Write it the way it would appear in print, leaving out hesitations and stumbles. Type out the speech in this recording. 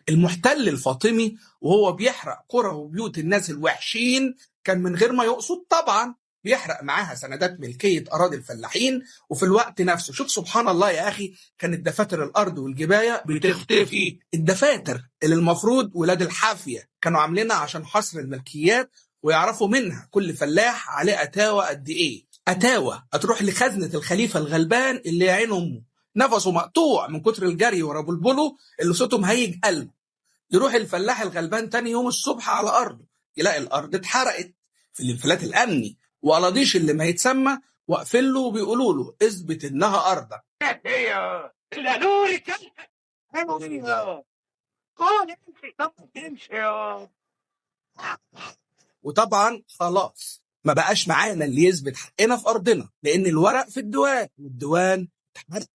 المحتل الفاطمي وهو بيحرق قرى وبيوت الناس الوحشين كان من غير ما يقصد طبعا، بيحرق معاها سندات ملكية أراضي الفلاحين. وفي الوقت نفسه شوف سبحان الله يا أخي، كانت دفاتر الأرض والجباية بتختفي. الدفاتر اللي المفروض ولاد الحافية كانوا عاملينها عشان حصر الملكيات ويعرفوا منها كل فلاح عليه أتاوة قد إيه. أتاوة هتروح لخزنة الخليفة الغلبان اللي يا عين أمه نفسه مقطوع من كتر الجري ورا بلبله اللي صوته مهيج قلبه. يروح الفلاح الغلبان تاني يوم الصبح على أرضه يلاقي الأرض اتحرقت في الانفلات الأمني، وقلاضيش اللي ما يتسمى واقفين له وبيقولوا له اثبت إنها أرضك. وطبعا خلاص ما بقاش معانا اللي يثبت حقنا في أرضنا، لأن الورق في الديوان والديوان اتحرق.